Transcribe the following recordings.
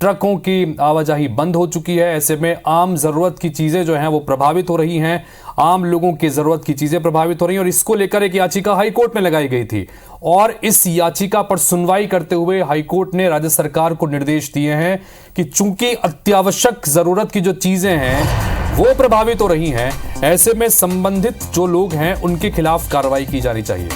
ट्रकों की आवाजाही बंद हो चुकी है। ऐसे में आम जरूरत की चीजें जो हैं वो प्रभावित हो रही हैं, आम लोगों की जरूरत की चीजें प्रभावित हो रही हैं। और इसको लेकर एक याचिका हाईकोर्ट में लगाई गई थी और इस याचिका पर सुनवाई करते हुए हाईकोर्ट ने राज्य सरकार को निर्देश दिए हैं कि चूंकि अत्यावश्यक जरूरत की जो चीजें हैं वो प्रभावित हो रही हैं, ऐसे में संबंधित जो लोग हैं उनके खिलाफ कार्रवाई की जानी चाहिए।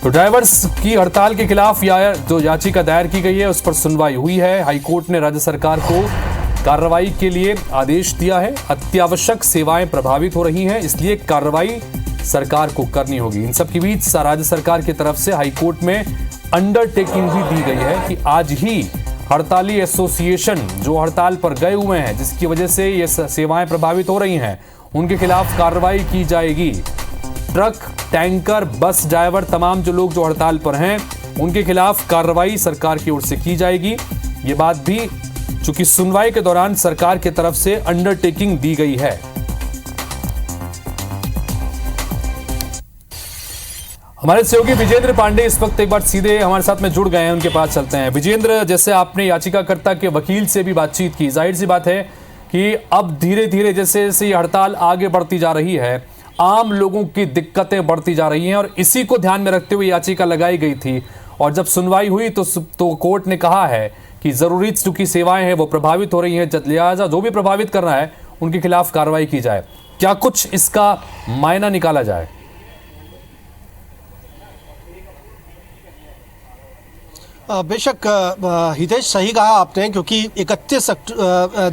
तो ड्राइवर्स की हड़ताल के खिलाफ जो याचिका दायर की गई है उस पर सुनवाई हुई है। हाईकोर्ट ने राज्य सरकार को कार्रवाई के लिए आदेश दिया है। अत्यावश्यक सेवाएं प्रभावित हो रही हैं, इसलिए कार्रवाई सरकार को करनी होगी। इन सब के बीच राज्य सरकार की तरफ से हाईकोर्ट में अंडरटेकिंग भी दी गई है कि आज ही हड़ताली एसोसिएशन जो हड़ताल पर गए हुए हैं, जिसकी वजह से ये सेवाएं प्रभावित हो रही हैं, उनके खिलाफ कार्रवाई की जाएगी। ट्रक, टैंकर, बस ड्राइवर, तमाम जो लोग जो हड़ताल पर हैं उनके खिलाफ कार्रवाई सरकार की ओर से की जाएगी। ये बात भी चूंकि सुनवाई के दौरान सरकार की तरफ से अंडरटेकिंग दी गई है। हमारे सहयोगी विजेंद्र पांडे इस वक्त एक बार सीधे हमारे साथ में जुड़ गए हैं, उनके पास चलते हैं। विजेंद्र, जैसे आपने याचिकाकर्ता के वकील से भी बातचीत की, जाहिर सी बात है कि अब धीरे धीरे जैसे जैसे हड़ताल आगे बढ़ती जा रही है, आम लोगों की दिक्कतें बढ़ती जा रही हैं और इसी को ध्यान में रखते हुए याचिका लगाई गई थी। और जब सुनवाई हुई तो कोर्ट ने कहा है कि जरूरी चूंकि सेवाएं हैं वो प्रभावित हो रही हैं, लिहाजा जो भी प्रभावित कर रहा है उनके खिलाफ कार्रवाई की जाए। क्या कुछ इसका मायना निकाला जाए? बेशक हितेश, सही कहा आपने, क्योंकि 31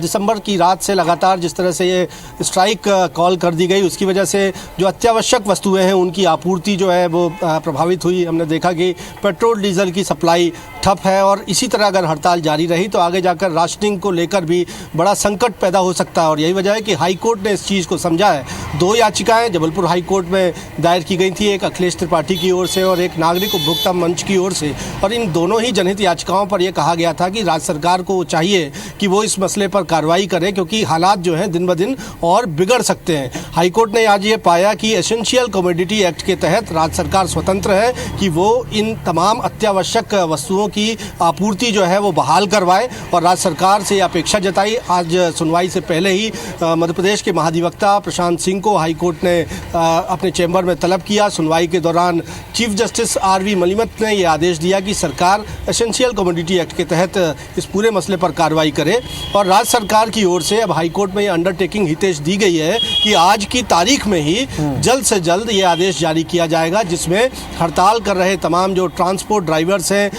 दिसंबर की रात से लगातार जिस तरह से ये स्ट्राइक कॉल कर दी गई, उसकी वजह से जो अत्यावश्यक वस्तुएं हैं उनकी आपूर्ति जो है वो प्रभावित हुई। हमने देखा कि पेट्रोल डीजल की सप्लाई ठप है और इसी तरह अगर हड़ताल जारी रही तो आगे जाकर राशनिंग को लेकर भी बड़ा संकट पैदा हो सकता है। और यही वजह है कि हाईकोर्ट ने इस चीज़ को समझा है। 2 याचिकाएं जबलपुर हाईकोर्ट में दायर की गई थी, एक अखिलेश त्रिपाठी की ओर से और एक नागरिक उपभोक्ता मंच की ओर से। और इन दोनों ही जनहित याचिकाओं पर यह कहा गया था कि राज्य सरकार को चाहिए कि वो इस मसले पर कार्रवाई करे, क्योंकि हालात जो हैं दिन ब दिन और बिगड़ सकते हैं। हाईकोर्ट ने आज ये पाया कि एसेंशियल कमोडिटी एक्ट के तहत राज्य सरकार स्वतंत्र है कि वो इन तमाम अत्यावश्यक वस्तुओं की आपूर्ति जो है वो बहाल करवाए। और राज्य सरकार से अपेक्षा जताई। आज सुनवाई से पहले ही मध्य प्रदेश के महाधिवक्ता प्रशांत सिंह को हाईकोर्ट ने अपने चैम्बर में तलब किया। सुनवाई के दौरान चीफ जस्टिस RV मलिमत ने यह आदेश दिया कि सरकार एसेंशियल कमोडिटी एक्ट के तहत इस पूरे मसले पर कार्रवाई करे। और राज्य सरकार की ओर से अब हाईकोर्ट में ये अंडरटेकिंग हितेश दी गई है कि आज की तारीख में ही जल्द से जल्द ये आदेश जारी किया जाएगा, जिसमें हड़ताल कर रहे तमाम जो ट्रांसपोर्ट ड्राइवर्स हैं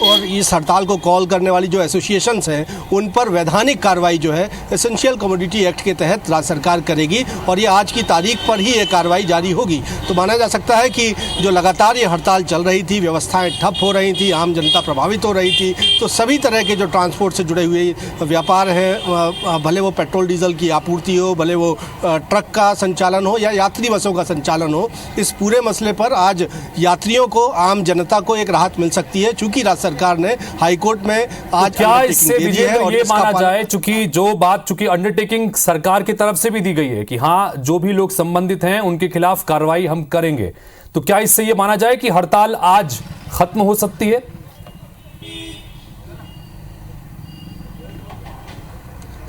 और इस हड़ताल को कॉल करने वाली जो एसोसिएशंस हैं उन पर वैधानिक कार्रवाई जो है एसेंशियल कमोडिटी एक्ट के तहत राज्य सरकार करेगी। और ये आज की तारीख पर ही ये कार्रवाई जारी होगी। तो माना जा सकता है कि जो लगातार ये हड़ताल चल रही थी, व्यवस्थाएं ठप हो रही थी, आम जनता प्रभावित हो रही थी, तो सभी तरह के जो ट्रांसपोर्ट से जुड़े हुए व्यापार हैं, भले वो पेट्रोल डीजल की आपूर्ति हो, भले वो ट्रक का संचालन हो या यात्री बसों का संचालन हो, इस पूरे मसले पर आज यात्रियों को, आम जनता को एक राहत मिल सकती है। चूंकि राज्य सरकार ने हाईकोर्ट में आज क्या इससे ये माना जाए, चूंकि अंडरटेकिंग सरकार की तरफ से भी दी गई है कि हाँ जो भी लोग संबंधित हैं उनके खिलाफ कार्रवाई हम करेंगे, तो क्या इससे ये माना जाए कि हड़ताल आज खत्म हो सकती है?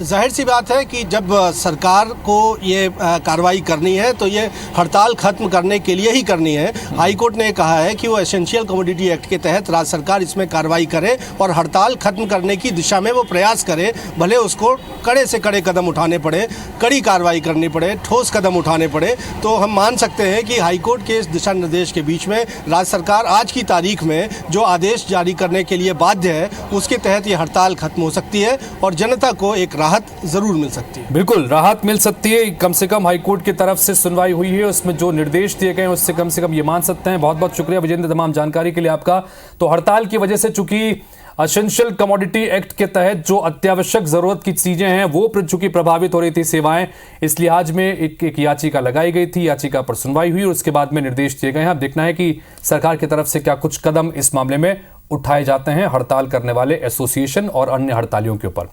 जाहिर सी बात है कि जब सरकार को ये कार्रवाई करनी है तो ये हड़ताल खत्म करने के लिए ही करनी है। हाईकोर्ट ने कहा है कि वो एसेंशियल कमोडिटी एक्ट के तहत राज्य सरकार इसमें कार्रवाई करे और हड़ताल खत्म करने की दिशा में वो प्रयास करे। भले उसको कड़े से कड़े कदम उठाने पड़े, कड़ी कार्रवाई करनी पड़े, ठोस कदम उठाने पड़े, तो हम मान सकते हैं कि हाईकोर्ट के इस दिशा निर्देश के बीच में राज्य सरकार आज की तारीख में जो आदेश जारी करने के लिए बाध्य है उसके तहत ये हड़ताल खत्म हो सकती है और जनता को एक राहत जरूर मिल सकती है। बिल्कुल राहत मिल सकती है। कम से कम हाईकोर्ट की तरफ से सुनवाई हुई है, उसमें जो निर्देश दिए गए हैं उससे कम से कम ये मान सकते हैं। बहुत बहुत शुक्रिया विजेंद्र तमाम जानकारी के लिए आपका। तो हड़ताल की वजह से चूंकि एसेंशियल कमोडिटी एक्ट के तहत जो अत्यावश्यक जरूरत की चीजें हैं वो चूंकि प्रभावित हो रही थी सेवाएं, इस लिहाज में एक याचिका लगाई गई थी। याचिका पर सुनवाई हुई और उसके बाद में निर्देश दिए गए हैं। अब देखना है कि सरकार की तरफ से क्या कुछ कदम इस मामले में उठाए जाते हैं हड़ताल करने वाले एसोसिएशन और अन्य हड़तालियों के ऊपर।